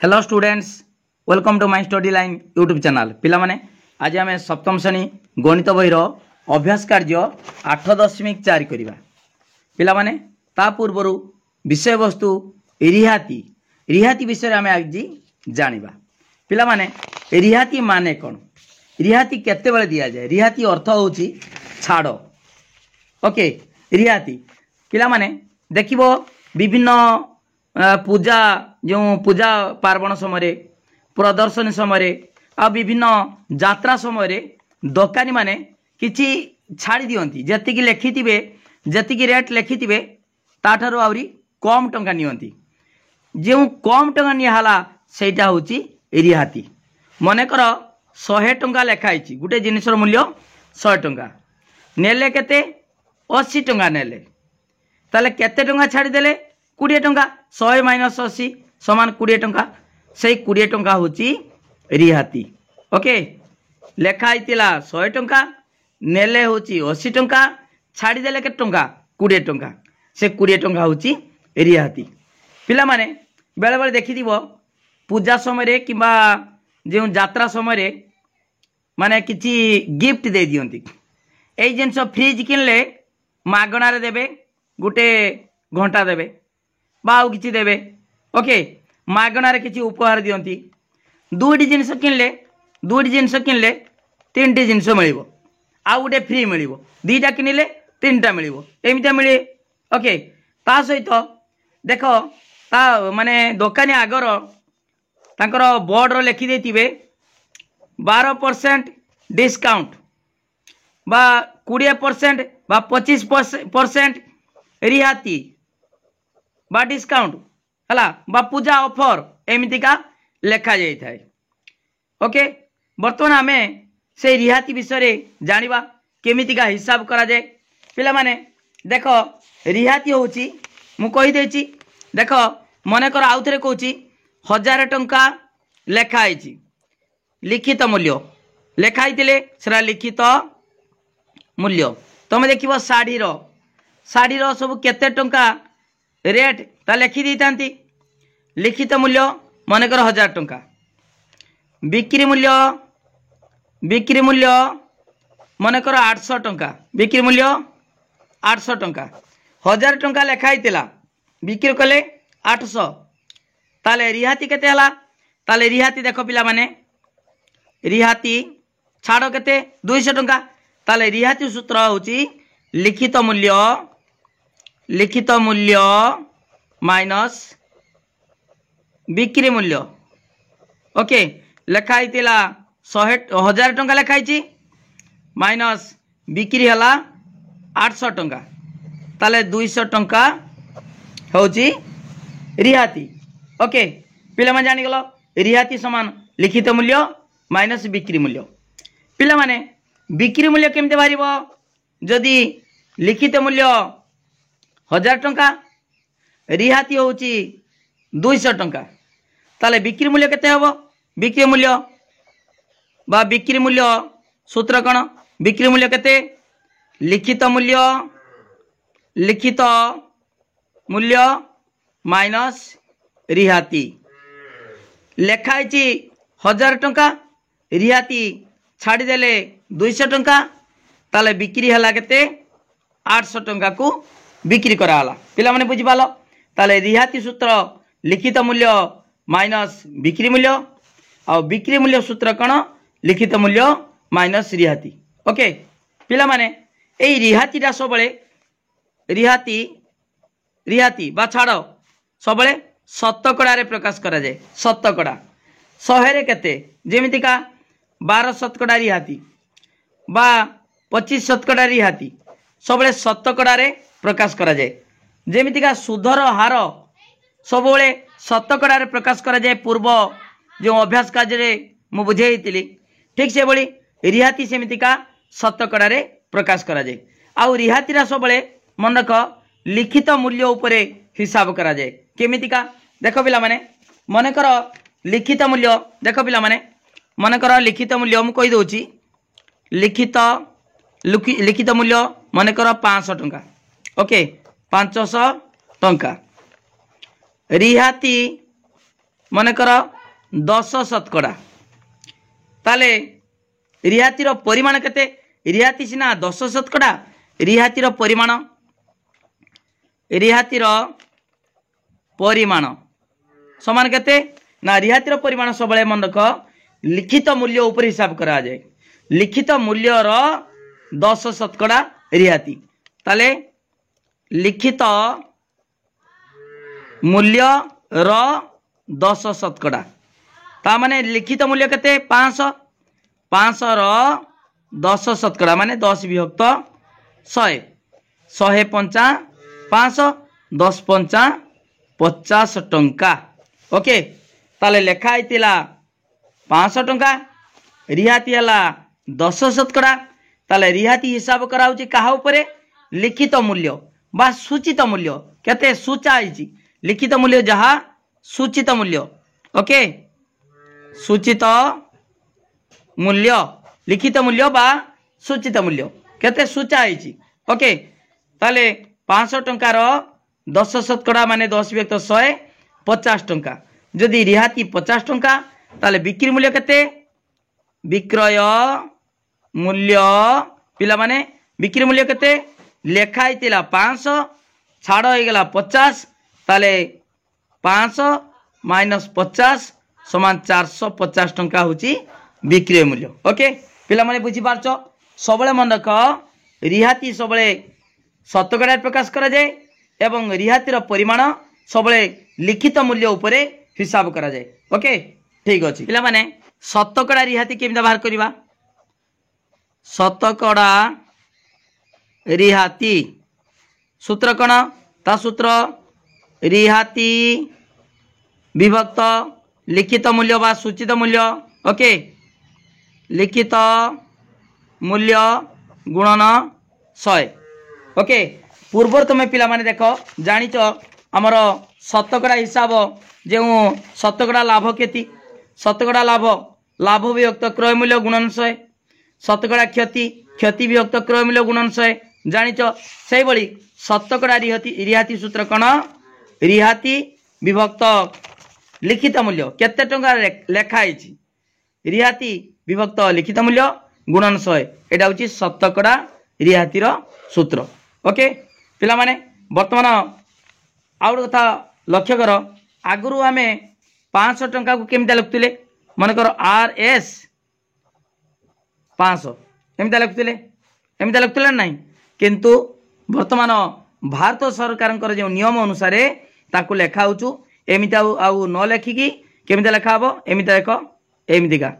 Hello students, welcome to my Study Line YouTube channel. पिला माने आज आम सप्तम श्रेणी गणित बहीर अभ्यास कार्य 8.4 करवा। पिला माने ता पूर्व विषय वस्तु रिहाती रिहाती विषय आम आज जानिबा। पिला माने रिहाती माने कौन, रिहाती केते बेले दिया जाए, रिहाती अर्थ होची छाड़। ओके, रिहाती पिला माने देखिबो विभिन्न पूजा जो पूजा पार्वण समय प्रदर्शनी समय आ विभिन्न यात्रा समय दोकानी माने किछि छाड़ी दियंती, जतिकी लिखिथिबे जतिकी रेट लिखिथिबे ताठारो आउरी कम टंका नियंती। जो कम टंका निहाला सेटा होची रिहाती। मनेकर 100 टंका लेखाई गोटे जिनिसर मूल्य 100 टंका नेले केते 80 टंका नेले ताले केते टंका छाड़ी देले 20 टंका। 100 माइनस 80 समान 20 टंका, से 20 टंका होची रिहाती। ओके, लेखाई 100 टंका नेले होची 80 टंका, छाड़ी देले के टंका 20 टंका, से 20 टंका होची रिहाती। पिला माने बेले बेले देखि दिबो पूजा समय किबा जो यात्रा समय माने किछि गिफ्ट दे दियंती। एई जिंस फ्रिज किनले मागणार देबे, गोटे घंटा देबे बाउ किछि देबे। ओके, मागणार किछि उपहार दियंती। दुईटी जिनिस किनले 3टी जिनिस मिलिबो, आउ गोटे फ्री मिलिबो, 2टा किनिले 3टा मिलिबो, एमिता मिले। ओके, ता सहित देखो ता माने दोकानी आगर तांकर बोर्ड रो लिखि देथिबे 12% डिस्काउंट बा 20% बा 25% रिहाती बा डिस्काउंट हला बा पूजा ऑफर एमितिका लेखा जाई थाए। ओके, बर्तमान आमे से रिहाती विषय जानिबा केमितिका हिसाब करा जाए। पिला माने देखो रिहाती होची मु कहि देची। देखो मने कर आउ थरे कहूची 1000 टंका लेखा आइची, लिखित मूल्य लेखाई दिले सेरा लिखित मूल्य। तमे देखिबो साड़ी रो सब केते टंका रेट ता लिखि देतांती। लिखित मूल्य मनकर 1000 टंका, बिक्री मूल्य मनकर 800 टंका, बिक्री मूल्य 800 टंका। 1000 टंका लेखाई तिला, बिक्री कले 800, ताले रिहाती केते हला? ताले रिहाती देखो पिला माने रिहाती छाड़ केते 200 टंका। ताले रिहाती सूत्र होची लिखित मूल्य माइनस बिक्री मूल्य। ओके, लेखाई 1000 टंका लेखाई माइनस बिक्री हला 800 टंका, ताले 200 टंका होची रिहाती। ओके, पिला माने जानि गलो रिहाती समान लिखित मूल्य माइनस बिक्री मूल्य। पिला माने बिक्री मूल्य केमते बारिबो? जदि लिखित मूल्य 1000 टंका रिहाती होची 200 टंका, ताले बिक्री मूल्य केते हबो? बिक्री मूल्य सूत्र कौन? बिक्री मूल्य केते? लिखित मूल्य माइनस रिहाती। लेखाई 1000 टंका, रिहाती छाड़ी देले 200 टंका, ताले बिक्री हला केते 800 टंका को बिक्री करा हला। पिला माने बुझि पालो? ताले रिहाती सूत्र लिखित मूल्य माइनस बिक्री मूल्य, और बिक्री मूल्य सूत्र कौन? लिखित मूल्य माइनस रिहाती। ओके, पिला माने एई रिहातीटा सबले रिहाती बा छाड़ सबले शतकड़ा रे प्रकाश करा जाए। शतकड़ा 100 रे केते? जेमितिका 12 शतकड़ा रिहाती बा 25 शतकड़ा रिहाती सबले शतकड़ा रे प्रकाश करा जाए। जेमितिका सुधर हार सबले शतकड़ा रे प्रकाश करा जाए। पूर्व जो अभ्यास कार्य मु बुझेइतिली ठीक से बड़ी रिहाती सेमितिका शतकड़ा रे प्रकाश करा जाए। आउ रिहातीरा सबले मन रख लिखित मूल्य उपरे हिसाब करा जाए। केमितिका देखो पिला माने मनकर लिखित मूल्य देखो पिला माने मनकर लिखित मूल्य मु कहि दोची। लिखित मूल्य मनकर 500 टंका। ओके, 500 टंका। रिहाती मनकर 10% ताले रिहातीर परिमाण केते रिहाती सिना 10% रिहातीर परिमाण समान केते ना रिहातीर परिमाण सब मन रख लिखित मूल्य उपर हिसाब करा जाए लिखित मूल्य 10% रिहाती ताले लिखित मूल्य 10% ता माने लिखित मूल्य केते 500 10% माने 10 विभक्त 100 पंचा 500 10 पंचा 50 टंका ओके ताले लेखा आइतिला 500 टंका रिहाती हला 10% ताले रिहाती हिसाब कराउची काहा उपरे लिखित मूल्य बा सूचित मूल्य केते सूचा आइची लिखित मूल्य जहा सूचित मूल्य ओके सूचित मूल्य लिखित मूल्य बा सूचित मूल्य केते सूचा आइची ओके ताले 500 टंकार 10% माने 10 विभक्त 100 50 टंका जदि रिहाती 50 टंका ताले बिक्री मूल्य केते विक्रय मूल्य पिला माने बिक्री मूल्य केते लेखाई तिला 500 छाड़ हो गला 50 ताले 500 माइनस 50 समान 450 टंका होची बिक्री मूल्य ओके पिला माने बुझी पारछ सबले मन रख रिहाती सबले शतकड़ा प्रकाश करा जाए एवं रिहातीर परिमाण सबले लिखित मूल्य उपरे हिसाब करा जाए ओके ठीक अछि पिला माने शतकड़ा रिहाती केमिदा बाहर करबा शतकड़ा रिहाती सूत्र कौन ता सूत्र रिहाती विभक्त लिखित मूल्य बा सूचित मूल्य ओके लिखित मूल्य गुणन 100 ओके पूर्वर तुम पिला माने देख जानिच आमर शतकड़ा हिसाब जो शतकड़ा लाभ क्षति शतकड़ा लाभ विभक्त क्रय मूल्य गुणन 100 शतकड़ा क्षति विभक्त क्रय मूल्य गुणन 100 जानिच से भली शतकड़ा रिहाती सूत्र कौन रिहाती विभक्त लिखित मूल्य केते टंका लेखाई रिहाती विभक्त लिखित मूल्य गुणन 100 एटा होची शतकड़ा रिहातीर सूत्र ओके पिला माने वर्तमान आउट कथा लक्ष्य कर आगुरु आमे 500 टंका को केमिता लिखुतिले मन कर आर एस 500 एमिता लिखुतिले नहीं किंतु वर्तमान भारत सरकार जो नियम अनुसार ताकू लेखा होचु एमिता आउ न लेखिकी केमिता लेखा हबो एमिता देख एमितिका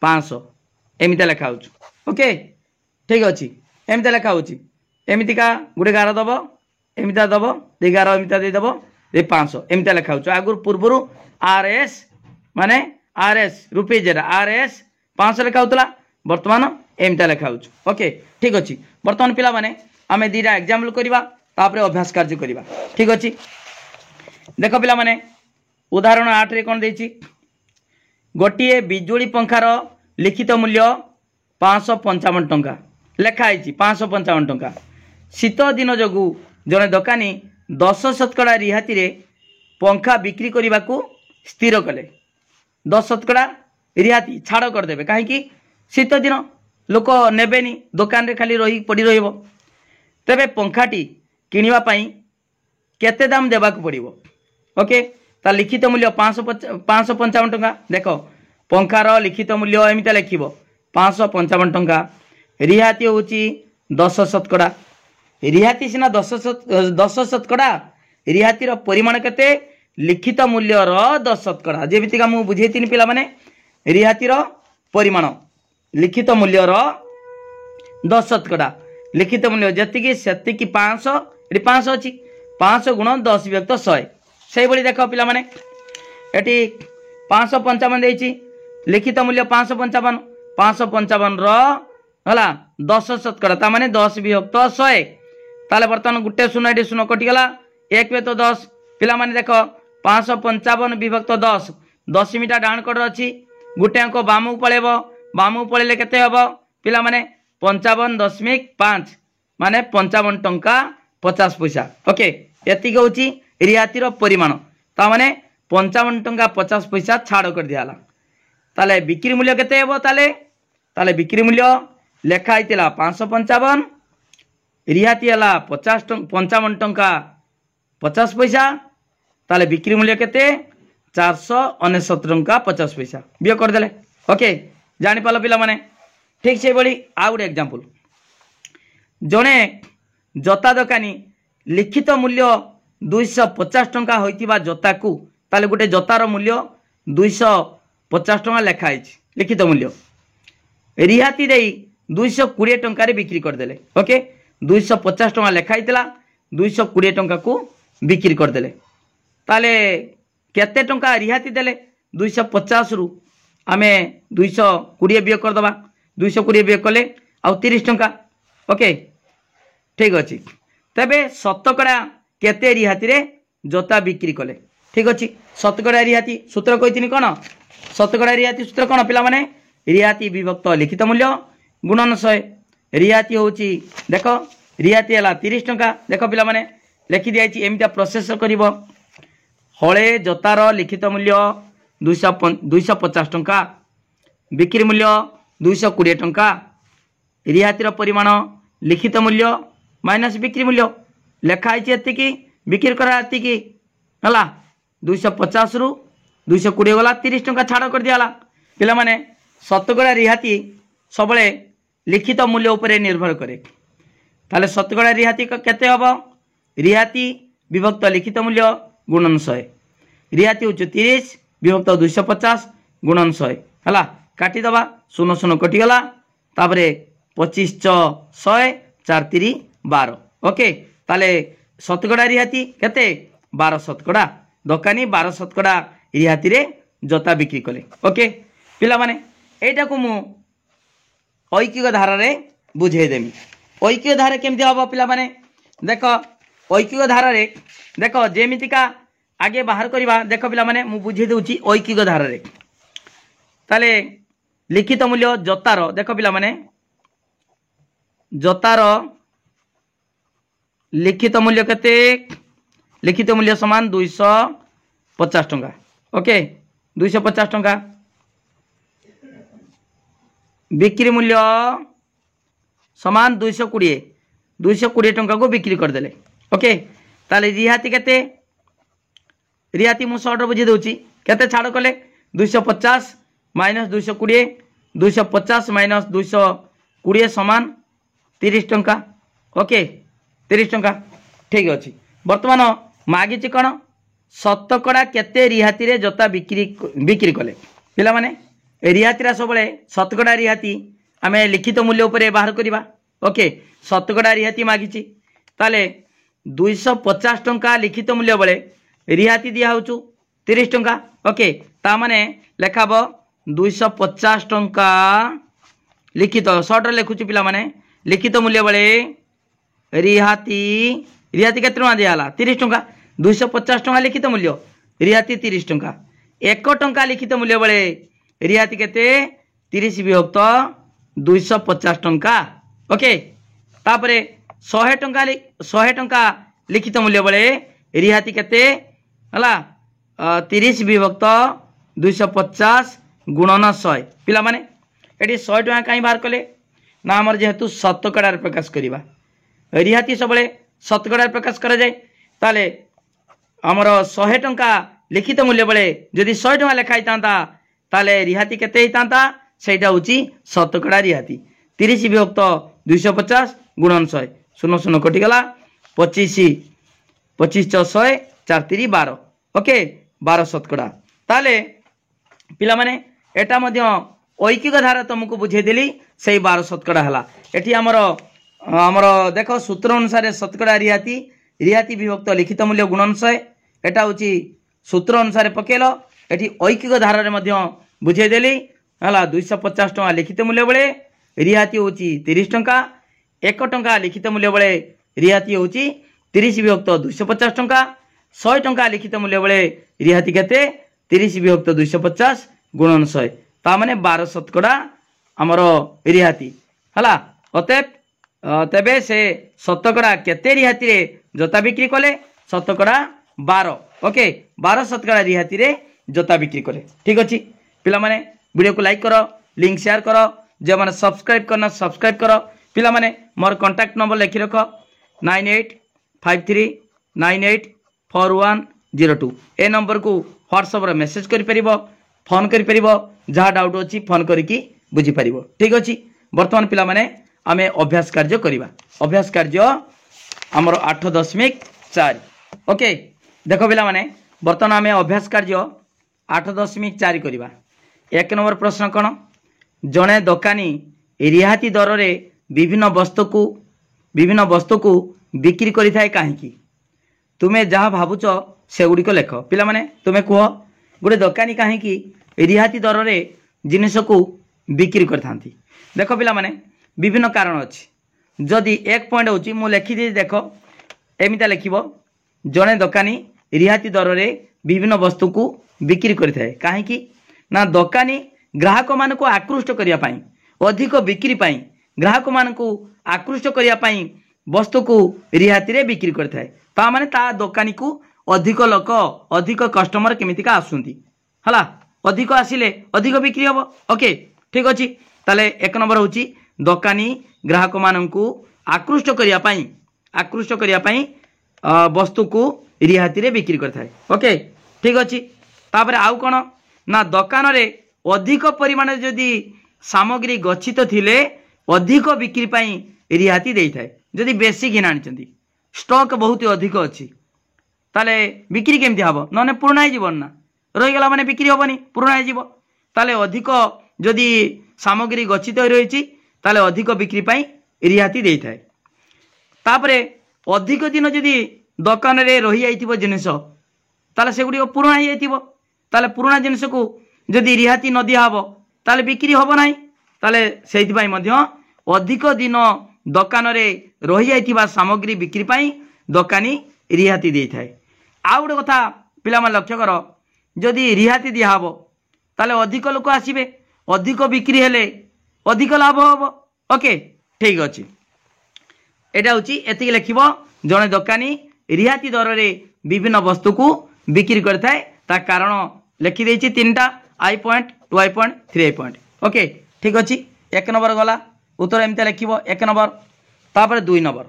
500 एमिता लेखा होचु ओके ठीक अछि एमिता लेखा होची एमितिका गुडे गार दबो एमिता दबो दे गार एमिता दे दबो दे 500 एमिता लेखा होचु आगुर पूर्वरु आरएस माने आरएस रुपीज आरएस 500 लेखा होतला वर्तमान एमिता लेखा होचु ओके ठीक अछि वर्तमान पिला माने आमे दीटा एग्जांपल करबा तापरे अभ्यास कार्य करबा ठीक अछि देखो पिला माने उदाहरण 8 रे कोन देछि गोटिए बिजुली पंखार लिखित मूल्य 555 टंका लेखा आइछि 555 टंका शीत दिन जगु जने दुकानी 10% रिहाती रे पंखा बिक्री करने को स्थिर कले 10% रिहाती छाड़ करदे कहीं शीत दिन लोक नेबेनी दुकान रे खाली रही पड़ी रहिबो तेबे पंखाटी किनिबा पई केते दाम देबाक पड़िबो ओके ता लिखित मूल्य 555 टंका देखो पंखार लिखित मूल्य एमिता लिखिबो 555 टंका रिहाती होची 10% रिहाती सिना 10% रिहातीर परिमाण केते लिखित मूल्य 10% जेमितिका मु बुझेतिनि पिला माने रिहातीर परिमाण लिखित मूल्य 10% लिखित मूल्य जतिकी सेतिकी 500 एटी 500 अछि 500 गुण 10 विभक्त 100 सेही बळी देखो पिला माने एटी 555 देछि लिखित मूल्य 555 रो हला 10% ता माने 10 विभक्त 100 ताले बर्तमान गुटे शून्य एटी शून्य कटि गला 1 पे तो 10 पिला माने देखो 555 विभक्त 10 10 मिटा डाण कड अछि गुटे अंक बामु पळेबो बामु पळेले केते हबो पिला माने 55.5 माने 55 टंका 50 पैसा ओके एति होची रिहातीर परिमाण ता माने पंचावन टंका 50 पैसा छाड़ कर दिया ताले बिक्री मूल्य केते हेबो ताले बिक्री मूल्य लेखा होता 555 रिहाती है 55 टंका 50 पैसा ताले बिक्री मूल्य केते 469 टंका 50 पैसा बिय करदेले। ओके जानी पाल पिला माने ठीक से बड़ी आ गुटे एग्जांपल जड़े जोता दोकानी लिखित मूल्य 250 टंका होइतिबा जोता को ताले गुटे जोतार मूल्य 250 टंका लेखाई लिखित मूल्य रिहाती दे 220 टंका बिक्री करदेले। ओके 250 टंका लेखाई 220 टंका को बिक्री करदेले ताले केते टंका रिहाती देले 250 रु आमे 220 बिय करदबा 220 बिय कले आ 30 टंका। ओके ठीक अच्छे तेबे शतकड़ा केते रिहाती रे जोता बिक्री कले ठीक अच्छे शतकड़ा रिहाती सूत्र कही कौन शतकड़ा रिहाती सूत्र कौन पिला माने रिहाती विभक्त लिखित मूल्य गुणन 100 रिहाती होची देख रिहाती है 30 टंका देख पिला माने लिखि दिया एमती प्रोसेस कर हले जोतार लिखित मूल्य 250 टंका बिक्री मूल्य 220 टंका रिहातीर परिमाण लिखित मूल्य माइनस बिक्री मूल्य लेखाई एति बिक्री करा एति है 250 रु 220 गला 30 टंका छाड़ कर दिया पिला माने शतकड़ा रिहाती सब लिखित मूल्य उपरे निर्भर करे ताले शतकड़ा रिहाती केते हबो रिहाती विभक्त लिखित मूल्य गुणन 100 रिहाती हो 30 विभक्त 250 गुणन 100 है काटिदबा 0 0 कटिगला तापर 25 100 4 3 12। ओके ताले शतकड़ा रिहाती केते 12 शतकड़ा दोकानी 12 शतकड़ा रिहाती रे जोता बिक्री कले। ओके पिला माने एटा को मु ऐकिक धारा रे बुझेदेमी ऐकिक धारा केमती हम पिला माने देख ऐकिक धारा रे देख जेमितिका आगे बाहर करवा देख पिला माने मु बुझे दूची ऐकिक धारा रे ताले लिखित मूल्य जोतार देख पिला माने जोतार लिखित मूल्य केते लिखित मूल्य समान 250 टंका। ओके 250 टंका बिक्री मूल्य समान 220 टंका को बिक्री करदेले। ओके ताले रिहाती केते रिहाती मु शॉर्ट बुझी दूची केते छाड़ कले 250 माइनस 220 250 माइनस 220 समान 30 टंका। ओके 30 टंका ठीक अच्छे बर्तमान मागिच कौन शतकड़ा केते रिहाती रे जोता बिक्री कले पिला माने रिहाती सब शतकड़ा रिहाती आम लिखित मूल्य उपरे बाहर करवा। ओके शतकड़ा रिहाती मागिची ताले 250 टंका लिखित मूल्य बेले रिहाती दिया हो 30 टंका। ओके ता माने लेखाब 250 टंका लिखित शॉर्ट लिखुची पिला माने लिखित मूल्य बेले रिहाती रिहाती केते टंका दिया 30 टंका 250 टंका लिखित मूल्य रिहाती 30 टंका 1 टंका लिखित मूल्य बेले रिहाती केते 30 विभक्त 250 टंका। ओके तापरे 100 टंका लिखित मूल्य बेले रिहाती केते हला 30 विभक्त 250 गुणन 100 पिला माने एटी 100 टंका कहीं बाहर कले ना आमर जेहेतु शतकड़ा प्रकाश करवा रिहाती सब शतकड़ा प्रकाश करा जाए ताले आमर 100 टंका लिखित मूल्य बेले जदि 100 टंका लेखाई ताले रिहाती केते होता सेटा हूँ शतकड़ा रिहाती 30 विभक्त 250 गुणन 100 0 0 कटिगला 25 25 100 4 3 12। ओके 12 शतकड़ा ताले पिला माने एटा मध्य ऐकिक धारा तुमको बुझेदेली से 12 शतकड़ा है एटी आमर देख सूत्र अनुसार शतकड़ा रिहाती रिहाती विभक्त लिखित मूल्य गुणन 100 एटा हूँ सूत्र अनुसार पकेल एटी ऐकिक धारा रे मध्य बुझेदेली है 250 टंका लिखित मूल्य बेले रिहाती हूँ 30 टंका 1 टंका लिखित मूल्य बेले रिहाती हूँ 30 विभक्त 250 टंका 100 टंका लिखित मूल्य बेले रिहाती केते 30 विभक्त 250 गुणन 100 ता माने 12 शतकड़ा आमर रिहाती है अतएव तेबे से शतकड़ा केते रिहाती रे जोता बिक्री कले शतकड़ा 12 ओके 12% रिहाती रे जोता बिक्री करे। ठीक अच्छे पिला माने वीडियो को लाइक करो, लिंक शेयर करो, जो मैंने सब्सक्राइब करना सब्सक्राइब करो। पिला माने मोर कांटेक्ट नंबर लिखि रख 9853984102 ए नंबर को व्हाट्सएप रे मेसेज करि परिबो, फोन करि परिबो, जहाँ डाउट अच्छी फोन करिकी बुझी परिबो। ठीक अच्छे बर्तमान पिला माने आमे अभ्यास कार्य करिबा। अभ्यास कार्य हमर 8.4 ओके देखो पिला माने बर्तमान आमे अभ्यास कार्य 8.4 करिबा। एक नंबर प्रश्न कौन जड़े दोकानी रिहाती दर रे विभिन्न वस्तु को बिक्री करिथाए काहेकि तुम्हें जहाँ भावुच से गुड़िक लेख। पिला माने तुम्हें कह गोटे दोकानी काहेकि रिहाती दर रे जिनिस को बिक्री करथांती। देख पिला माने विभिन्न कारण अच्छी। जदि एक पॉइंट होची मु लिखिदी देख एमिता लिखिबो जड़े दोकानी रिहाती दर रे विभिन्न वस्तु को बिक्री करिथाए काहेकि ना दोकानी ग्राहक मान को आकृष्ट करिया पाई अधिक बिक्री पाई ग्राहक मान को आकृष्ट करिया पाई वस्तु को रिहाती रे बिक्री करथाए। ता माने ता दोकानी को अधिक लोक अधिक कस्टमर केमितिका आसुंती हला अधिक आसिले अधिक बिक्री हबो। ओके ठीक अछि ताले एक नंबर होची दोकानी ग्राहक मान को आकृष्ट करिया पाई वस्तु को रिहाती रे बिक्री करथाए। ओके ठीक अछि तापर आउ कोन ना दोकान रे अधिक परिमाण जदि सामग्री गच्छित थिले अधिक बिक्री पाई रिहाती देई थाए। जदि बेसी घिना आनिचंती स्टॉक बहुत अधिक अच्छी ताले बिक्री केमती हबो नने पुराना ही जीवन ना रही गला माने बिक्री हबनी पुराना ही जीव ताले अधिक जदि सामग्री गच्छित होई रहिची ताले अधिक बिक्री पाई रिहाती देई थाए। तापरे अधिक दिन जदि दोकान रे रही आइथिबो जिनिस ताले सेगुडी पुराना ही आइथिबो ताले पुराना जिनिस को जदि रिहाती न दिया हबो ताले बिक्री हबो नाही ताले सेहिति पाई मध्य अधिक दिन दोकान रे रही जाइथिबा सामग्री बिक्री पाई दोकानी रिहाती देई थाए। आ गोटे कथा पिला मान लक्ष्य कर जदि रिहाती दिया हबो ताले अधिक लोक आसीबे अधिक बिक्री हेले अधिक लाभ हबो। ओके ठीक अछि एटा होची एतिक लिखिबो जने दोकानी रिहाती दर रे विभिन्न वस्तु को बिक्री करथाए ता कारण लिखि देछि तीनटा I point 2 I point 3 I point. Okay ठीक अछि एक नंबर गला उत्तर एमते लिखिबो एक नंबर तापर 2 नंबर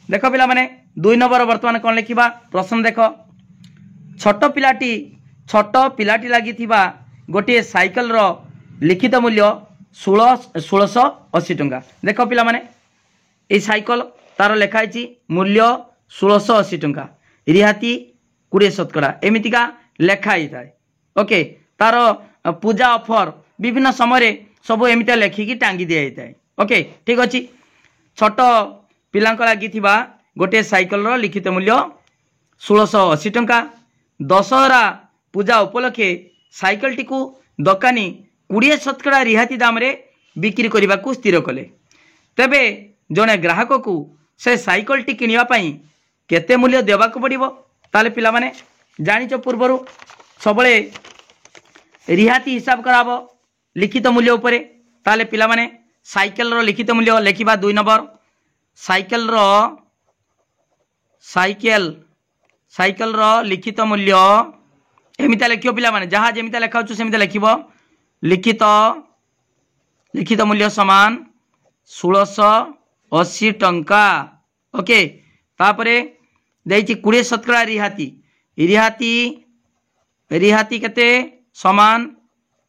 देख पिला माने 2 नंबर वर्तमान कोन लिखिबा प्रश्न देख छोट पिलाटी लागि थिबा गोटे साइकल रो लिखित मूल्य 1680 टंका। देख पिला माने ए साइकल तार लेखाई मूल्य 1680 टंका रिहाती 20% एमितिका लेखाई थाए। ओके तार पूजा ऑफर विभिन्न समय सब एमितिया लेखिकी टांगी दिया जाए। ओके ठीक अच्छे छोट पिला लगी गोटे साइकल रो लिखित मूल्य 1680 टंका दशहरा पूजा उपलक्षे साइकल टी को दोकानी 20% रिहाती दाम रे बिक्री करने को स्थिर कले तेबे जड़े ग्राहक को से साइकल टी किनिया पाई केते मूल्य देवाक पड़िबो ताले पिला माने जानिच पूर्वरु सबले रिहाती हिसाब कराबो लिखित मूल्य उपरे ताले पिला माने साइकल रो लिखित मूल्य लेखिबा 2 नंबर साइकल रो लिखित मूल्य एमिता लिखियो पिला माने जहाँ जेमिता लेखा होछु सेमिता लिखिबो लिखित मूल्य समान 1680 टंका। ओके तापरे देइछि 20% रिहाती केते समान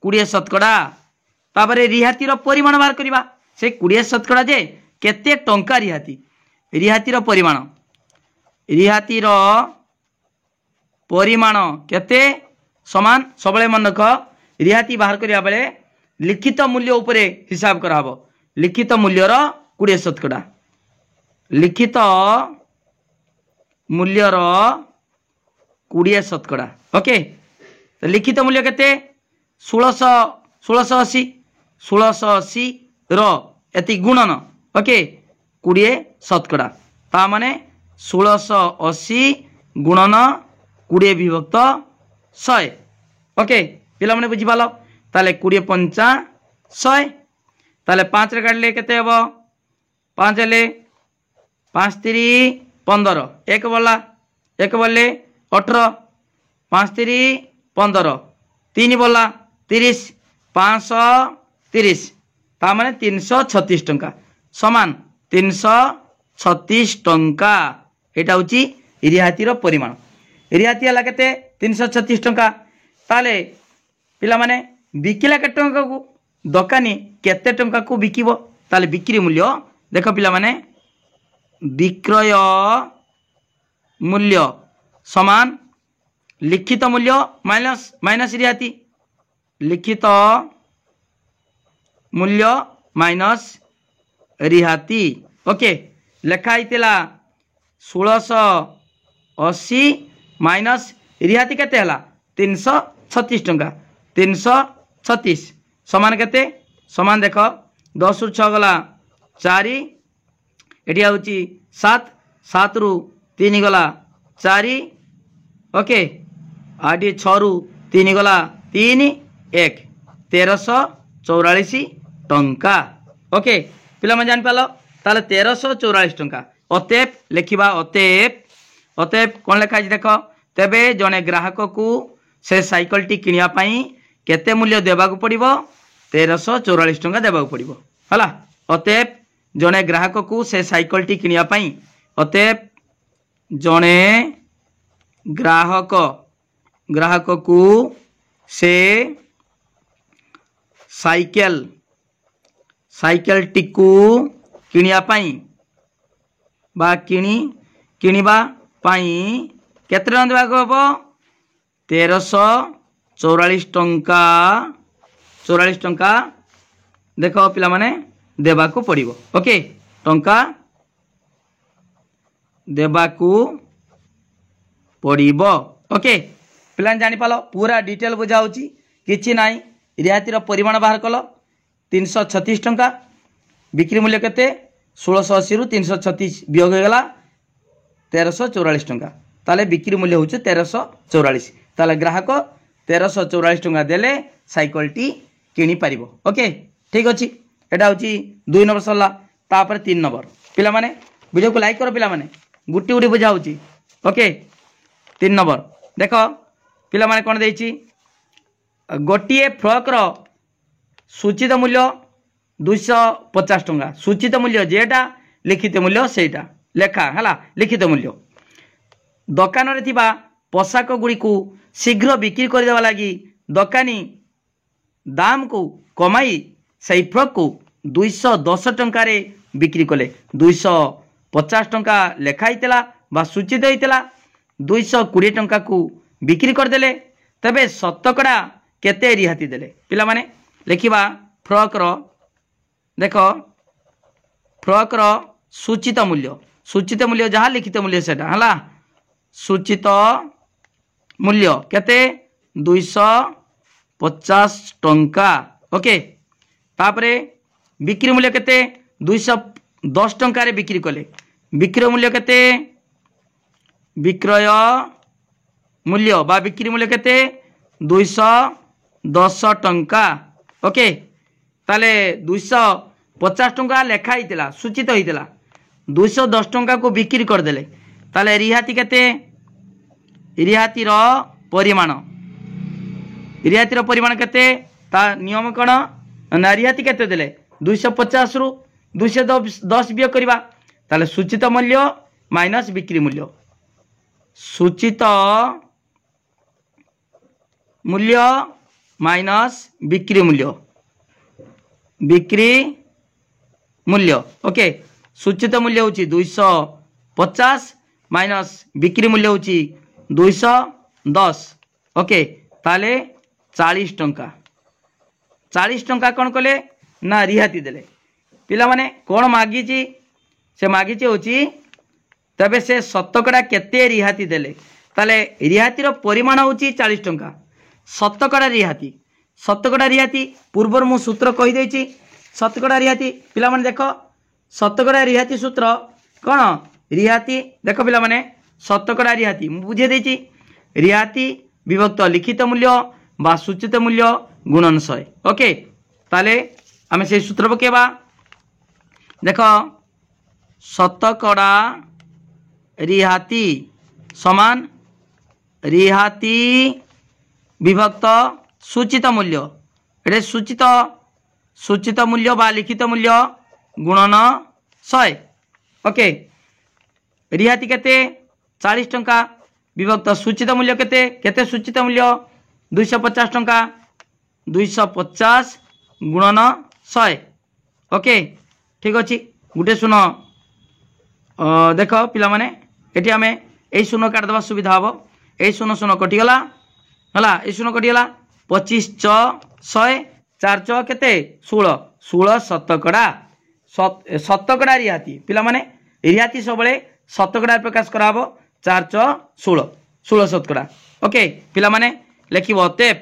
20% तापरे रिहाती रो परिमाण बाहर करिबा से 20% जे केते टंका रिहाती रो परिमाण केते समान सबले मन रख रिहाती बाहर करिया बेले लिखित मूल्य उपरे हिसाब कराबो लिखित मूल्य रो 20% लिखित मूल्य रो 20%। ओके तो लिखित मूल्य केते 1680 रो एति गुणन ओके 20% ता माने 1680 गुणन 20 विभक्त 100। ओके पिला माने बुझी पालो ताले 20 पंचा 100 ताले 5 रे काटले केते हबो 5 ले 5 3 15 एक बोले 18 5 3 15 3 बोला 30 530 ता माने 336 टंका समान 336 टंका एटा होची रिहाती रो परिमाण रिहाती हला केते 336 टंका ताले पिला माने बिकिला केते टंका को दुकानी केते टंका को बिकिबो ताले बिक्री मूल्य देखो पिला माने विक्रय मूल्य समान लिखित मूल्य माइनस माइनस रिहाती लिखित मूल्य माइनस रिहाती ओके लेखा होता 1680 माइनस रिहाती केते हला 336 टंका 336 समान केते समान देख 10 रु 6 गला 4 एटी आउची 7 7 रु 3 गला 4 ओके आडी 6 रु 3 गला 3 1 1344 टंका ओके पिला मन जान पालो ताले 1344 टंका अतएव लिखिबा अतएव कौन लिखा देख तेबे जने ग्राहक को से साइकल टी किनिया पई केते मूल्य देबाक पड़िबो 1344 टंका देबाक पड़िबो हला अतएव जने ग्राहक को से साइकल टी किनिया पई अतएव जने ग्राहक को से साइकल टी को किनिया पई बा किनिबा पई केते टंका देबाक हबो 1344 टंका देख पिला माने देबाकू पड़िबो ओके टंका देबाकू पड़िबो ओके पिला जानि पालो पूरा डिटेल बुझाउची किछि नाही रिहातीर परिमाण बाहर कलो 336 टंका बिक्री मूल्य केते 1680 रु 336 वियोग हो गला 1344 टंका ताले बिक्री मूल्य होचे 1344 ताले ग्राहक 1344 टंका देले साइकल टी किनी पारिबो ओके ठीक अछि एटा होची 2 नंबर सरला तापर 3 नंबर पिला माने वीडियो को लाइक करो पिला माने गुटी गुटी बुझा होची ओके 3 नंबर देखो पिला माने कोन देइची गोटिए फ्रॉक रो सूचित मूल्य 250 टंका सूचित मूल्य जेटा लिखित मूल्य सेटा लेखा हला लिखित मूल्य दुकान रे थिबा पोशाक गुड़ी को शीघ्र बिक्री कर देवा लगी दुकानी दाम को कमाई सही फ्रॉक को 210 टंका रे बिक्री कले 250 टंका लेखा होता बा सूचित होता 220 टंका को बिक्री करदेले तबे शतकड़ा केते रिहाती देले पिला माने लिखिबा फ्रॉक रो देखो फ्रॉक रो सूचित मूल्य जहाँ लिखित मूल्य सेटा हला सूचित मूल्य केते 250 टंका ओके तापरे बिक्री मूल्य केते 210 टंका रे बिक्री कले विक्रय मूल्य केते विक्रय मूल्य बा बिक्री मूल्य केते 210 टंका ओके ताले 250 टंका लेखा होता सूचित होता 210 टंका को बिक्री करदेले ताले रिहाती केते रिहाती रो परिमाण केते ता नियम कोन ना रिहाती केते देले 250 रु 210 बियो करबा ताले सूचित मूल्य माइनस बिक्री मूल्य सूचित मूल्य माइनस बिक्री मूल्य ओके सूचित मूल्य होची 250 माइनस बिक्री मूल्य होची 210 ओके ताले 40 टंका कौन कले ना रिहाती देले पिला माने कौन मागिची से मागिची होची तबे से शतकड़ा केते रिहाती देले ताले रिहातीर परिमाण होची 40 टंका शतकड़ा रिहाती पूर्वर मु सूत्र कहि देछि शतकड़ा रिहाती पिला माने देखो शतकड़ा रिहाती सूत्र कौन रिहाती देखो पिला माने शतकड़ा रिहाती मु बुझे देछि रिहाती विभक्त लिखित मूल्य बा सूचित मूल्य गुणन 100 ओके ताले आमे से सूत्र पकेबा देखो शतकड़ा रिहाती समान रिहाती विभक्त सूचित मूल्य ये सूचित मूल्य बा लिखित मूल्य गुणन 100 ओके रिहाती केते 40 टंका विभक्त सूचित मूल्य केते केते सूचित मूल्य 250 टंका 250 गुणन 100 ओके ठीक अच्छे गोटे सुन देख पिला माने एटी आमे ए शून्य काटिदेवा सुविधा हम ए शून्य शून्य कटिगला है शून्य कटिगला 25 च 100 4 च केते 16 16 शतकड़ा शतकड़ा रिहाती पिला माने रिहाती सब शतकड़ा प्रकाश कराब 4 च 16 16 शतकड़ा ओके पिला माने लिखिब अतएव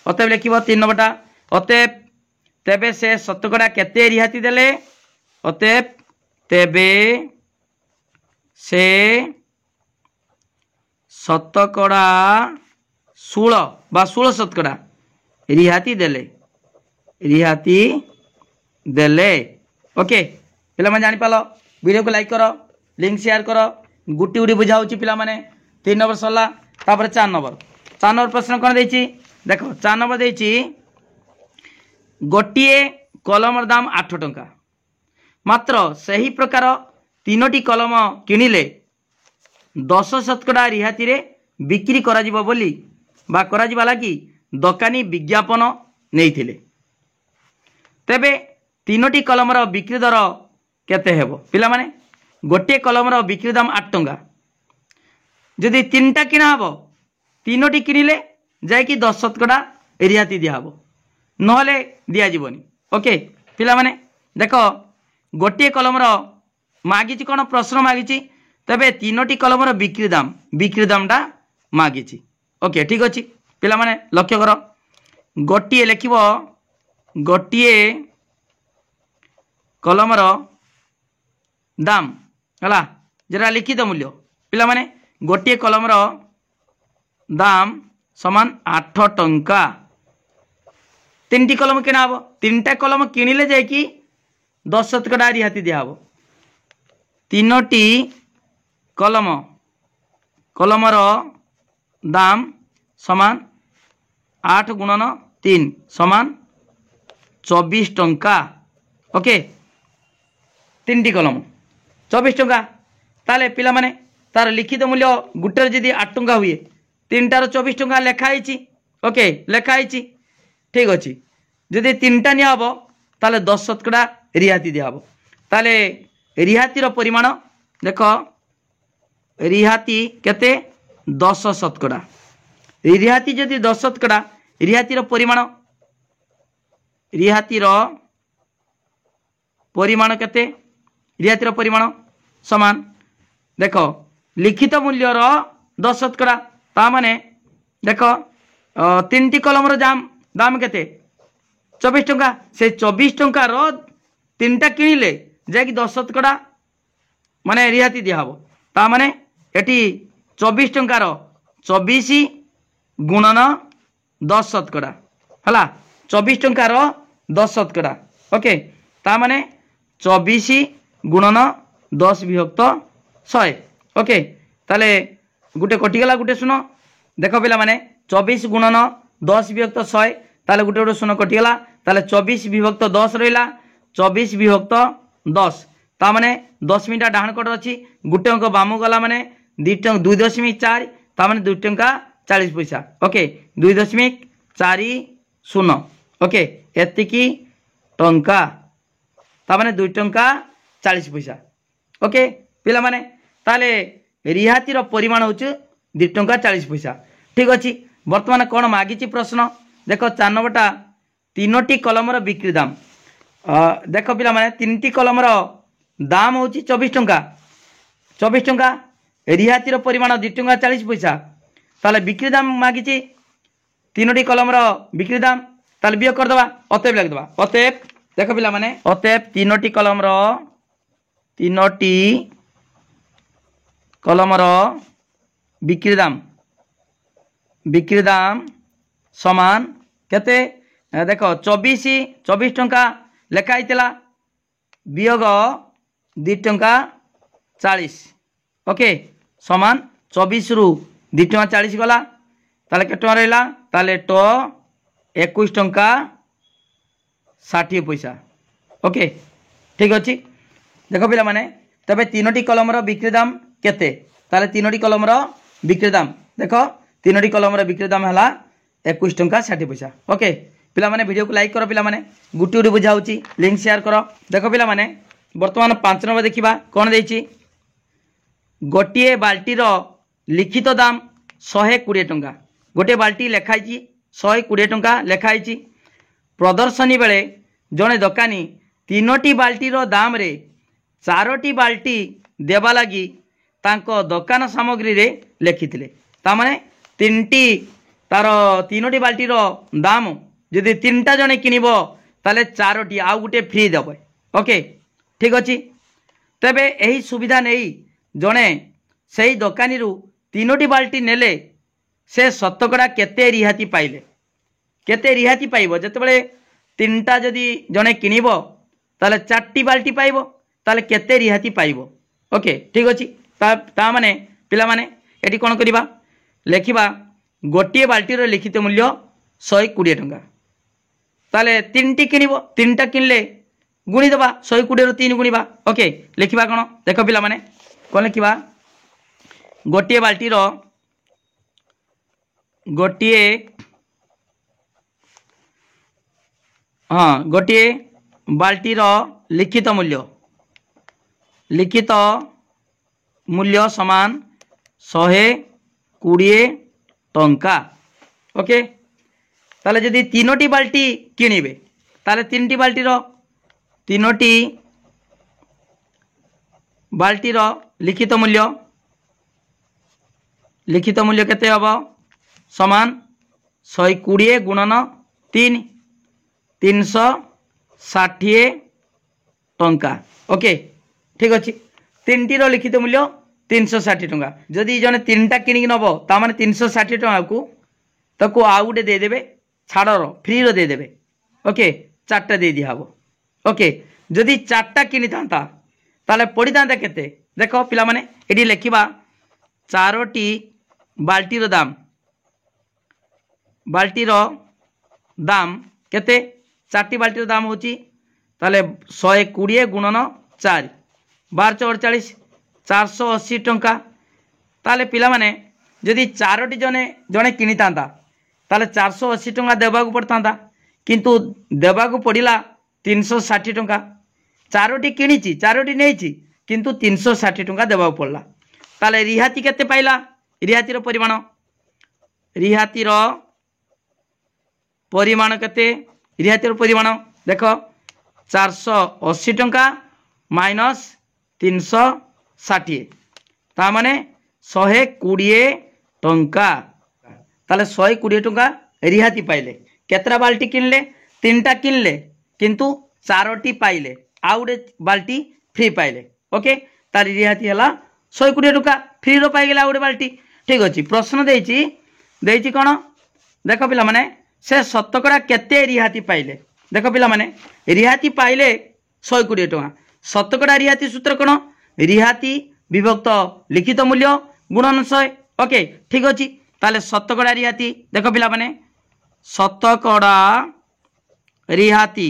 अतएव लिखिब 3 नंबरटा अतएव तेबे से शतकड़ा केते रिहाती देले अतएव तेबे से शतकड़ा 16 बा 16 शतकड़ा रिहाती देले ओके पिला माने जानि पालो वीडियो को लाइक करो लिंक शेयर करो गुटी गुटी बुझा होची पिला माने 3 नंबर सरला तापर 4 नंबर प्रश्न कोन देछि देखो 4 नंबर देछि गोटिए कलमर दाम 8 टंका मात्र सही प्रकार 3टी कलम किनिले 10 शतकड़ा रिहाती रे बिक्री करा जिवो बोली बा करा जिबा लागि दकानी विज्ञापन नेइथिले तेबे 3टी कलमर बिक्री दर केते हेबो पिला माने गोटे कलमर बिक्री दाम 8 टंका जदि 3टा किना हबो 3टी किनिले जाय कि 10 शतकड़ा रिहाती दिया हबो नहले दिया जीवनी ओके पिला माने देखो गोटे कलमर मागिची कौन प्रश्न मागिची तबे 3टी कलमर बिक्री दामटा मागिची ओके ठीक अच्छे पिला माने लक्ष्य कर गोटे लिखिब गोटे कलमर दाम है जरा लिखित मूल्य पिला माने गोटे कलमर दाम समान 8 टंका 3टी कलम किना हम 3टा कलम किनिले जाइकी 10 शतकड़ा रिहाती दिया हम 3टी कलमर दाम समान 8 गुणन 3 समान 24 टंका ओके 3टी कलम 24 टंका ताले पिला माने तार लिखित मूल्य गुटर जदि 8 टंका हुए 3टार 24 टंका लेखाई ओके लेखाई ठीक अच्छे जदि 3टा निया हबो ताले 10 शतकड़ा रिहाती दिया हबो ताले रिहातीर परिमाण देख रिहाती केते 10 शतकड़ा रिहाती जदि 10 शतकड़ा रिहातीर परिमाण केते रिहातीर परिमाण समान देख लिखित मूल्यर 10 शतकड़ा ता माने देख 3टी कलमर दाम केते 24 टंका से 24 टंकार 3टा किनिले जाकि 10 शतकड़ा माने रिहाती दिया हबो ता माने एटी 24 टंकार 24 गुणन 10 शतकड़ा हला 24 टंकार 10 शतकड़ा ओके ता माने 24 गुणन 10 विभक्त 100 ओके ताले गुटे कटिगला गुटे सुनो देख पिला माने 24 गुणन 10 विभक्त 100 ताले गुटे गुटे सुनो कटिगला ताले 24 विभक्त 10 रहिला 24 विभक्त 10 ता माने 10 मिनट डाहण कट अच्छी गुटे अंक बामू गला माने 2.4 ता माने 2 टंका 40 पैसा ओके 2.40 ओके एतिकी टंका ता माने 2 टंका 40 पैसा ओके पिला माने ताले रिहातीर परिमाण होचे 2 टंका 40 पैसा ठीक अच्छी वर्तमान कौन मागिची प्रश्न देख 4 नंबरटा 3टी कलमर बिक्री दाम देख पिला माने 3टी कलमर दाम होची 24 टंका रिहातीर परिमाण 2 टंका 40 पैसा ताले बिक्री दाम मागिची 3टी कलमर बिक्री दाम ताले बिय कर दबा अतएव लग दबा अतएव देख पिला माने अतएव 3टी कलमर बिक्री दाम समान केते देख 24 टंका लेखाई वियोग 2 टंका 40 ओके समान 24 रु 2 टଙ୍କା 40 गला ताले केते टଙ୍କା रहला ताले ट 21 टଙ୍କା 60 पैसा। ओके ठीक अच्छी देख पिला माने तबे तीनोटी कलम रो बिक्री दाम केते ताले तीनोटी कलम रो बिक्री दाम देख तीनोटी कलम रो बिक्री दाम हला 21 टଙ୍କା 60 पैसा। ओके पिला माने वीडियो को लाइक करो पिला माने गुटी गुटी बुझाउची लिंक शेयर करो। देखो पिला माने वर्तमान 5 नंबर देखिबा कोन देइची गोटिए बाल्टी रो लिखित दाम 120 टଙ୍କା गोटे बाल्टी लेखाई 120 टଙ୍କା लेखाई प्रदर्शनी बेले जड़े दोकानी तीनोटी बाल्टी रो दाम रे 4टी बाल्टी देवा लगी तांको दोकान सामग्री रे लिखिथिले तामाने तीनटी तार तीनोटी बाल्टी रो दाम जदि 3टा जने किनिबो ताले 4टी आउ गुटे फ्री देबे। ओके ठीक अच्छी तेबे एही सुविधा नहीं जड़े से दोकानी रु तीनोटी बाल्टी नेले से शतकड़ा केते रिहाती पाइले केते रिहाती पाइबो जतबेले 3टा जदि जने किनिबो ताले 4टी बाल्टी पाइबो ताले केते रिहाती पाइबो। ओके ठीक अच्छी ता माने पिला माने एटी कोन करिबा लेखिबा गोटिए बाल्टीर लिखित मूल्य 120 टଙ୍କା ताले 3टी किनिबो 3टा किनले गुणी दबा 120 रु 3 गुणीबा। ओके लिखिबा कोन देख पिला माने कोन लिखिबा गोटिए बाल्टीर गोटिए हाँ गोटिए बाल्टीर लिखित मूल्य समान 120 टଙ୍କା। ओके ताले जदि तीनोटी बाल्टी किनिबे ताले तीनोटी बाल्टीर लिखित मूल्य केते हबो समान 120 गुणन 3 360 टଙ୍କା। ओके ठीक अच्छी 3टी लिखित मूल्य 360 टଙ୍କା जदि जने 3टा किनिक नबो ता माने 360 टଙ୍କା को ताको आउ गुटे दे देबे छाड़र फ्री रो दे देबे। ओके 4टा दे दिया हबो। ओके जदि 4टा किनि थांता ताले पड़ी थांता केते देखो पिला माने एडी लेखिबा 4टी बाल्टीर दाम केते 4टी बाल्टीर दाम होची ताले 120 गुणन 4 12 480 टଙ୍କା ताले पिला माने जदि 4टी जने किनि थांता ताले 480 टଙ୍କା देबाकू पड़ता किंतु देबाकू पड़िला 360 टଙ୍କା 4टी किनिची 4टी नेइची किंतु 360 टଙ୍କା देबाकू पड़ला ताले रिहाती केते पाइला रिहातीर परिमाण केते रिहातीर परिमाण देख 480 टଙ୍କା माइनस 360 ता माने 120 टଙ୍କା ताले 120 टଙ୍କା रिहाती पाइले केतरा बाल्टी किनले 3टा किनले किंतु 4टी पाइले आउ गोटे बाल्टी फ्री पाइले। ओके तार रिहाती हला 120 टଙ୍କା फ्री रो पाई गेला गोटे बाल्टी। ठीक अच्छी प्रश्न देइची कोन देख पिला माने से शतकड़ा केते रिहाती पाइले देख पिला माने रिहाती पाइले 120 टଙ୍କା शतकड़ा रिहाती सूत्र कोन रिहाती विभक्त लिखित मूल्य गुणन 100। ओके ठीक अच्छी ताले शतकड़ा रिहाती देख पिला माने शतकड़ा रिहाती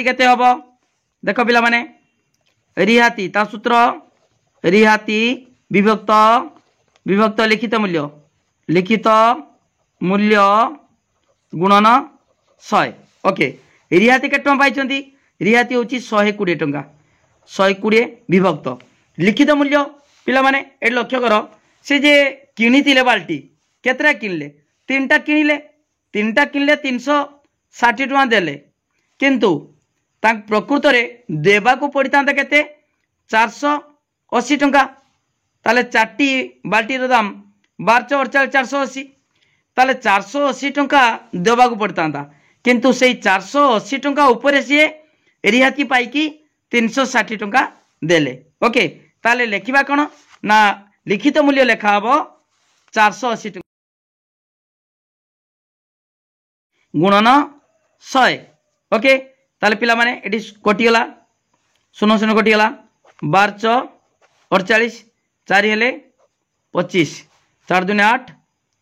केते हबो देख पिला माने रिहाती ता सूत्र रिहाती विभक्त लिखित मूल्य गुणन 100। ओके रिहाती केते टଙ୍କା पाइछंती रिहाती होची 120 टଙ୍କା 120 विभक्त लिखित मूल्य पिला माने ए लक्ष्य कर से जे किनितिले बाल्टी केतरा किनले 3टा किनिले 360 टଙ୍କା देले किंतु तांक प्रकृत रे देबाकू पड़ता केते 480 टଙ୍କା ताले 4टी बाल्टीर दाम 12 480 ताले 480 टଙ୍କା देबाकू पड़ता किंतु से 480 टଙ୍କା उपरे सी रिहाती पाइकी 360 टଙ୍କା देले। ओके ताले लेखिबा कोन ना लिखित मूल्य लेखा हबो 480 टଙ୍କା गुणन 100। ओके ताले पिला माने एटी कटिगला 0 कटिगला 12 48 4 हेले 25 4 दूने 8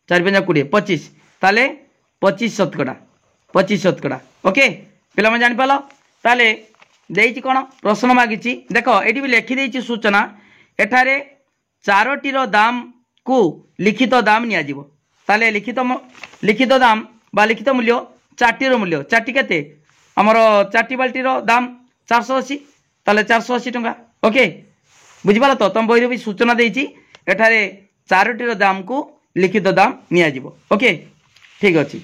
4 5 20 25 ताले 25%। 25%। ओके पिला जान पाल ताले देइछि कोन प्रश्न मागिछि देख एठी भी लिखि देइछि सूचना एठारे चारोटीर दाम को लिखित दाम निया जिवो ताले लिखित दाम बा लिखित मूल्य चाटीर मूल्य चाटी केते हमर चाटी बाल्टीर दाम 480 ताले 480 टंका। ओके बुझिपाल तो तुम बही भी सूचना देइछि एठारे चारोटीर दाम को लिखित दाम निया जिवो। ओके ठीक अछि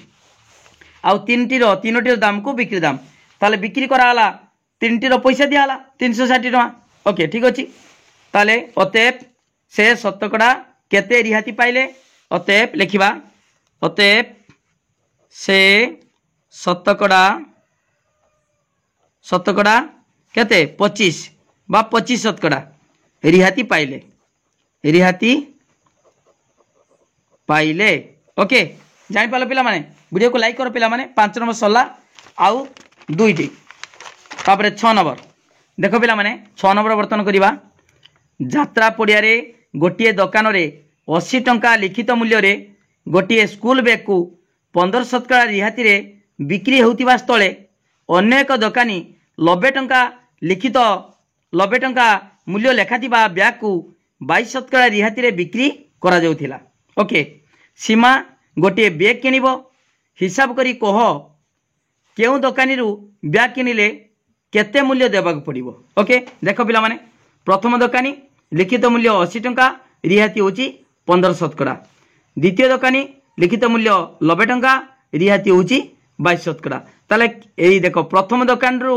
आउ तीनोटीर दाम को बिक्री दाम ताले बिक्री कराला तीनटीर पैसा दियाला 360 टका। ओके ठीक अछि ताले अतएव से शतकड़ा केते रिहाती पाइले अतएव लिखिबा अतएव से शतकड़ा केते 25 बा 25% रिहाती पाइले। ओके जानि पालो पिला माने वीडियो को लाइक करो पिला माने 5 नंबर सरला आउ 2टी तापर 6 नंबर देख पिला माने 6 नंबर बर्तन करिबा यात्रा पड़िया रे गोटिए दुकान रे 80 टंका लिखित मूल्य रे गोटिए स्कूल बैग को 15% रिहाती रे बिक्री होउतिबा स्थले अन्य एक दुकानी 90 टंका लिखित 90 टंका मूल्य लेखाथिबा बैग को 22% रिहाती रे बिक्री करा जाउथिला। ओके सीमा गोटिए बैग किनिबो हिसाब करी कह केउ दुकानी रु बैग किनिले केते मूल्य देबाक पड़िबो। ओके देख पिला माने प्रथम दुकानी लिखित मूल्य 80 टंका रिहाती होची 15%। द्वितीय दुकानी लिखित मूल्य 90 टंका रिहाती होची 22%। ताले एई देखो प्रथम दुकान रु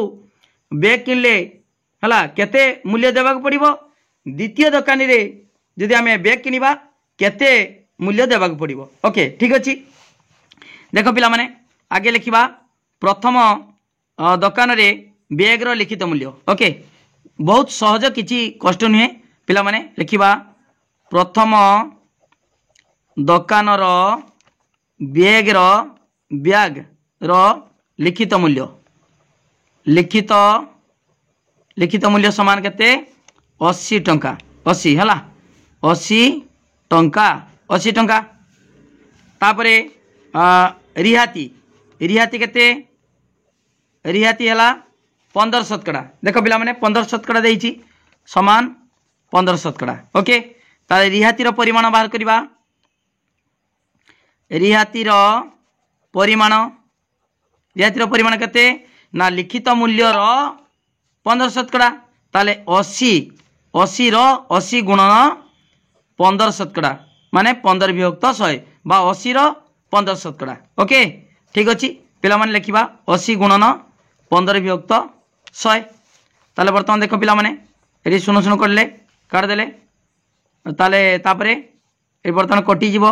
बैग किनले हला केते मूल्य देबाक पड़िबो द्वितीय दुकानी रे जदि आमे बैग किनिबा केते मूल्य देबाक पड़िबो। ओके ठीक अछि देख पिला माने आगे लिखिबा प्रथम दुकान रे बैग रो लिखित मूल्य। ओके बहुत सहज किछि कष्ट नुहे पिला माने लिखिबा प्रथम दुकान रो बैग रो लिखित मूल्य लिखित मूल्य समान केते 80 टंका 80 हला 80 टंका तापरे रिहाती केते रिहाती हला 15%। देख पिला माने 15% देइछि समान 15%। ओके ताले रिहाती रो परिमाण बाहर करिबा रिहाती रो परिमाण केते ना लिखित मूल्य रो 15% ताले 80 रो 80 गुणन 15% माने 15 विभक्त 100 बा 80 रो 15%। ओके ठीक अछि पिला माने लिखिबा 80 गुणन 15 विभक्त 100 ताले वर्तमान देख पिला माने एरी सुनो करले काट देले ताले तापरे ए वर्तमान कटि जीवो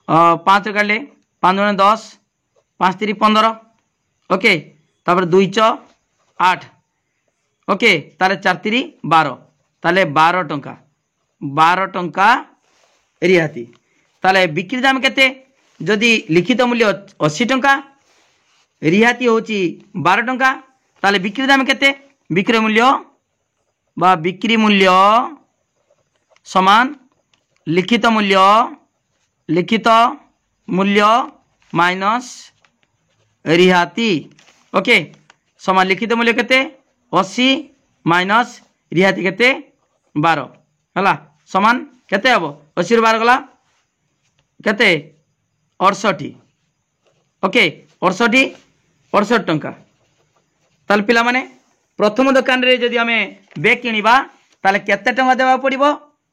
5 काटले 5 गुणे 10 5 3 15। ओके तापर 2 6 8 ओके ताले 4 3 12 ताले 12 टंका रिहाती ताले बिक्री दाम केते जदि लिखित मूल्य 80 टंका रिहाती होची 12 टंका ताले बिक्री दाम केते बिक्री मूल्य समान लिखित मूल्य माइनस रिहाती। ओके समान लिखित मूल्य केते 80 माइनस रिहाती केते 12 हला समान केते हबो 80 रो 12 गला केते 68। ओके 68 टंका ताल पिला माने प्रथम दुकान रे जदि आमे बैग किनिबा ताले केते टंका देबा पड़िबो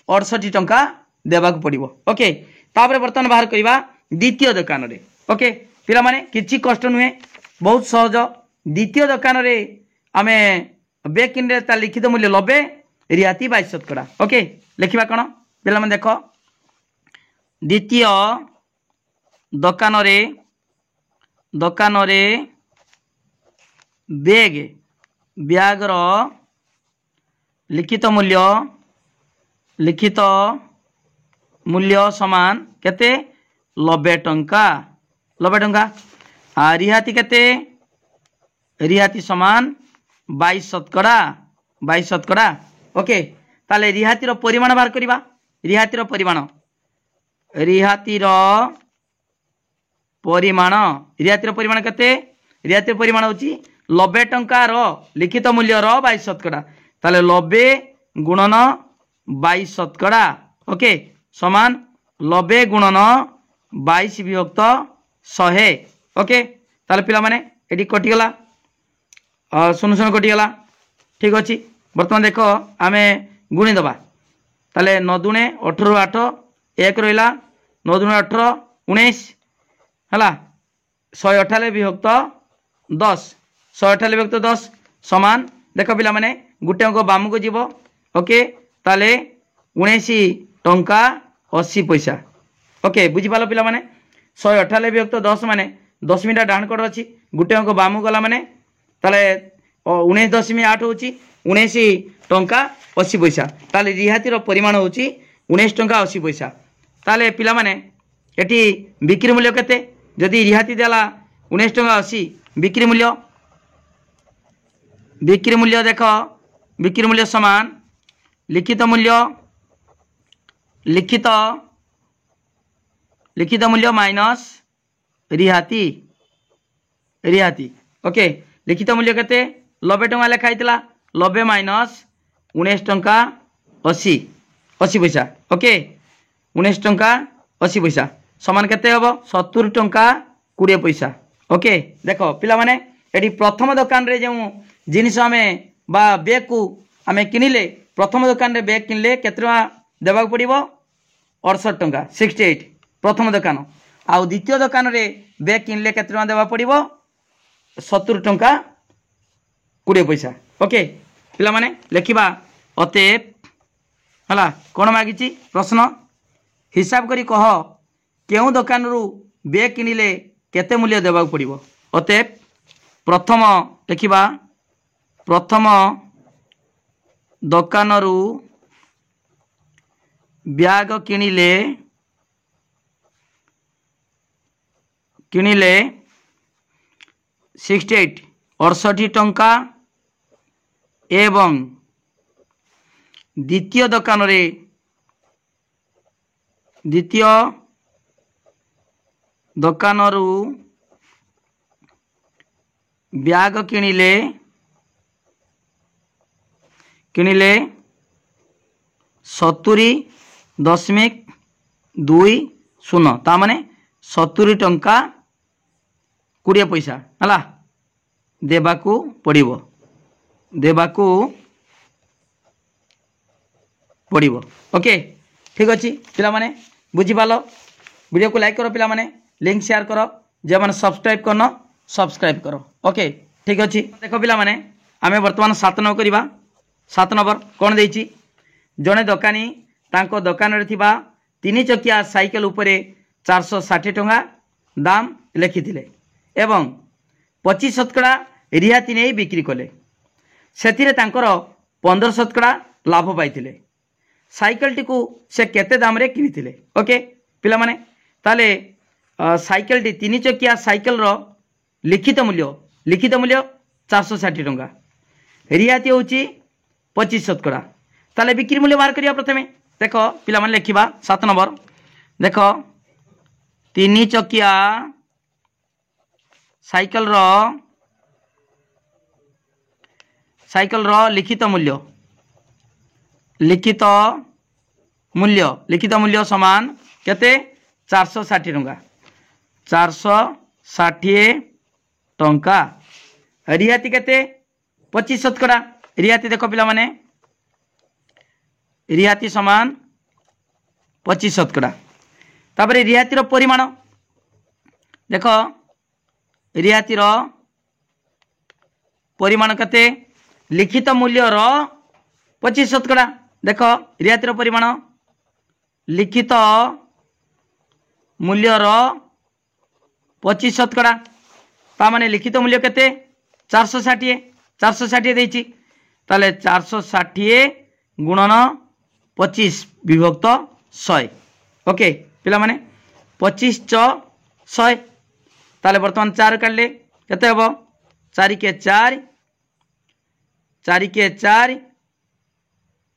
68 टंका देबा पड़िबो। ओके तापर बर्तन बाहर करिबा द्वितीय दुकान रे। ओके पिला माने किछि कष्ट नुहे बहुत सहज द्वितीय दुकान रे आमे बैग किनले ता लिखित मूल्य 90 रिहाती 22%। ओके लिखिबा कोन पिला माने देखो द्वितीय दुकान रे बैग रो लिखित मूल्य समान केते 90 टंका रिहाती केते रिहाती समान 22%। ओके ताले रिहाती रो परिमाण बाहर करिबा रिहाती रो परिमाण रिहातिर परिमाण रिहातिर परिमाण केते रिहातिर परिमाण होची 90 टंकार लिखित मूल्यर 22% ताले 90 गुणन 22%। ओके समान 90 गुणन 22 विभक्त 100। ओके ताले पिला माने एडी कटिगला शून्य शून्य कटिगला ठीक अच्छे। बर्तमान देख आम गुणी दबा ताले 9 दुणे 18 8 1 रहा 9 दुणे 18 19 है 198 विभक्त 10 198 विभक्त 10 समान देख पिला माने गोटे अंक बाम को जीव। ओके ताले 19 टंका 80 पैसा। ओके बुझीपाल पिला माने 198 विभक्त 10 माने 10 मिनट डाण कड़ अच्छी गोटे अंक बाम गला माने ताले 19.8 होची 19 टंका 80 पैसा ताले रिहातिर परिमाण होची 19 टंका 80 पैसा। ताले पिला माने एटी बिक्री मूल्य केते जदि रिहाती देला 19 टंका 80 बिक्री मूल्य देख बिक्री मूल्य समान लिखित मूल्य माइनस रिहाती रिहाती। ओके लिखित मूल्य केते 90 टंका लिखाई 90 माइनस 19 टंका 80 पैसा। ओके 19 टंका 80 पैसा समान केते हबो 70 टंका 20 पैसा। ओके देख पिला माने एटी प्रथम दुकान रे जो जिनिस आमे बा बैग को आमे किनिले प्रथम दुकान रे बैग किनले केते टंका देबा पड़िबो 68 टंका 68 प्रथम दुकान आउ द्वितीय दुकान रे बैग किनले केते टंका देबा पड़िबो 70 टंका 20 पैसा। ओके पिला माने लेखिबा अतएव हला कोन मागिची प्रश्न हिसाब करी कह केउ दुकान रु बैग किनिले केते मूल्य देबा पड़िबो। अतएव प्रथम लेखिबा प्रथम दुकान रु बैग किनिले 68 टंका एवं द्वितीय दुकान रे द्वितीय दुकान रु बैग किनिले 70.20 ता माने 70 टंका 20 पैसा हला देबाकू पड़िबो। ओके ठीक अच्छे पिला माने बुझी पाल वीडियो को लाइक करो पिला माने लिंक शेयर करो जे माने सब्सक्राइब करनो सब्सक्राइब करो। ओके ठीक अच्छे देखो पिला माने आमे वर्तमान 7 नंबर करिबा 7 नंबर कोन देइची जने दुकानी तांको दुकान रे थिबा 3 चकिया साइकेल उपरे 460 टंका दाम लेखिथिले एवं 25% रिहाती नहीं बिक्री कले से तांकर 15% लाभ पाइथिले साइकेल टी को से केते दाम रे किनिथिले। ओके पिला माने ताले साइकेल टी 3 चकिया साइकेल रो लिखित मूल्य 460 टंका रिहाती होची 25% ताले बिक्री मूल्य बाहर करिया प्रथमे देख पिला माने लेखिबा 7 नंबर देख 3 चकिया साइकेल रो लिखित मूल्य समान केते 460 टंका 460 टंका रिहाती केते 25% रिहाती देख पिला माने रिहाती समान 25%। तापरे रिहातीर परिमाण देख रिहातीर परिमाण केते लिखित मूल्यर 25% देख रिहातीर परिमाण लिखित मूल्यर 25% ता माने लिखित मूल्य केते 460 देइची ताले 460 गुणन 25 विभक्त 100। ओके पिला माने 25 × 100 ताले वर्तमान 4 काढले केते हबो 4 के 4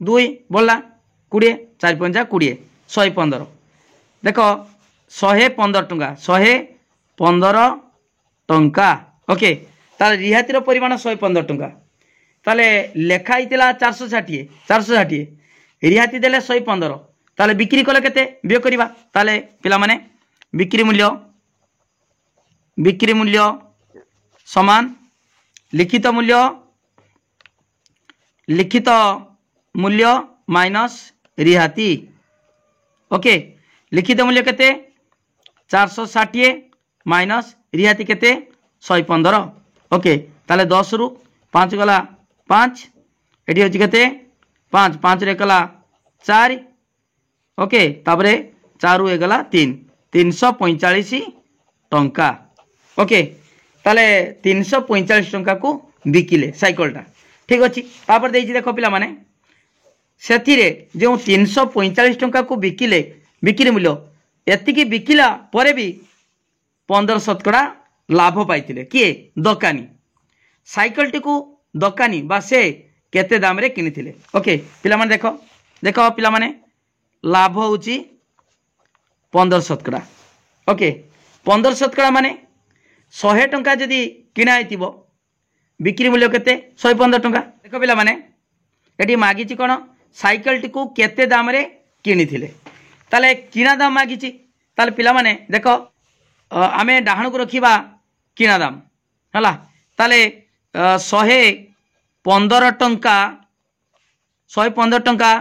2 बोला 20 4 5 20 115 देख 115 टंका 115 टंका ओके ताले रिहातिर परिमाण 115 टंका ताले लेखाई 460 460 रिहाती देले 115 ताले बिक्री कले केते व्यय करबा ताले पिला माने बिक्री मूल्य समान लिखित मूल्य माइनस रिहाती ओके लिखित मूल्य केते 460 माइनस रिहाती केते 115 ओके ताले 10 रु 5 गला 5 एटी होची केते 5 5 रे गला 4 ओके तापरे 4 रु गला 3 345 टंका ओके ताले 345 टंका को बिकिले साइकलटा ठीक अच्छी तापर देछि देखो पिला माने सेथिरे जो 345 टंका को बिकिले बिक्री मूल्य एतिकी बिकिला परे भी 15% लाभ पाइतिले किए दकानी साइकल टी को दकानी बा से केते दाम रे किनिथिले ओके पिला माने देखो देखो पिला माने लाभ होउची 15% ओके 15% माने 100 टंका जदि किना आइतिबो बिक्री मूल्य केते 115 टंका देखो पिला माने एटी मागिची कोन साइकल टी को केते दाम रे किनिथिले ताले किना दाम मागिची ताले पिला माने देखो आमे डाहण को रखिबा किना दाम हला ताले 115 टंका 115 टंका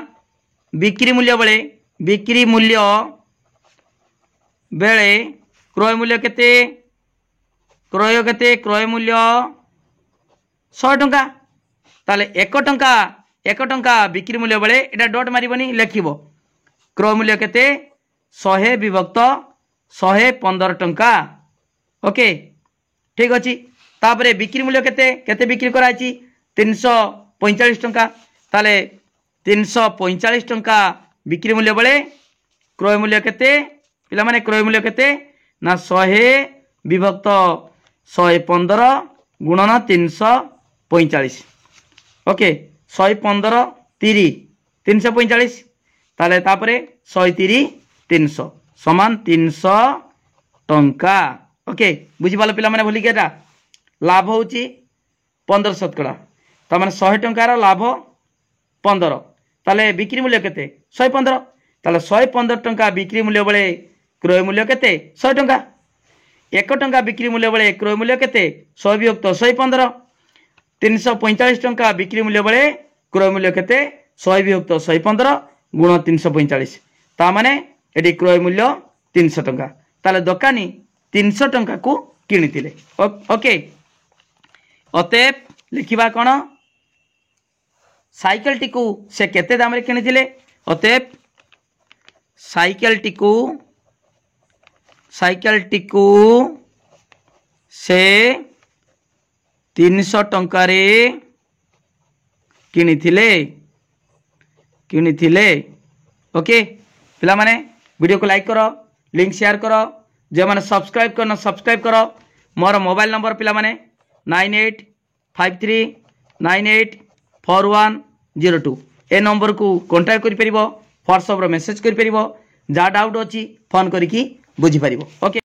बिक्री मूल्य बेले क्रय मूल्य केते क्रय मूल्य 100 टंका ताले 1 टंका बिक्री मूल्य बेले एटा डॉट मारिबनी लिखिबो क्रय मूल्य केते 100 विभक्त 115 टंका ओके ठीक अच्छी तापरे बिक्री मूल्य केते बिक्री कराई 345 टंका ताले 345 टंका बिक्री मूल्य बेले क्रय मूल्य केते पिला माने क्रय मूल्य केते ना 100 विभक्त 115 गुणन 345 ओके 115 30 345 ताले तापरे 130 300 समान 300 टंका ओके बुझी पालो पिला माने भूली केटा लाभ होची 15% ता माने 100 टंकार लाभ 15 ताले बिक्री मूल्य केते 115 ताले 115 टंका बिक्री मूल्य बेले क्रय मूल्य केते 100 टंका 1 टंका बिक्री मूल्य बेले क्रय मूल्य केते 100 विभक्त 115 345 टंका बिक्री मूल्य बेले क्रय मूल्य केते 100 विभक्त 115 गुण 345 ता माने एटी क्रय मूल्य 300 टंका ताले दकानी 300 टंका को किनिथिले ओके अतएव लिखिबा कोन साइकल टी को से केते दाम रे किनिथिले अतएव साइकल टी को से 300 टंका रे किनिथिले ओके पिला माने वीडियो को लाइक करो लिंक शेयर करो जो माने सब्सक्राइब करना सब्सक्राइब करो मोर मोबाइल नंबर पिला माने 9853984102 ए नंबर को कांटेक्ट करि परिबो व्हाट्सएप रो मेसेज करि परिबो जा डाउट अछि फोन करिकी बुझी परिबो ओके।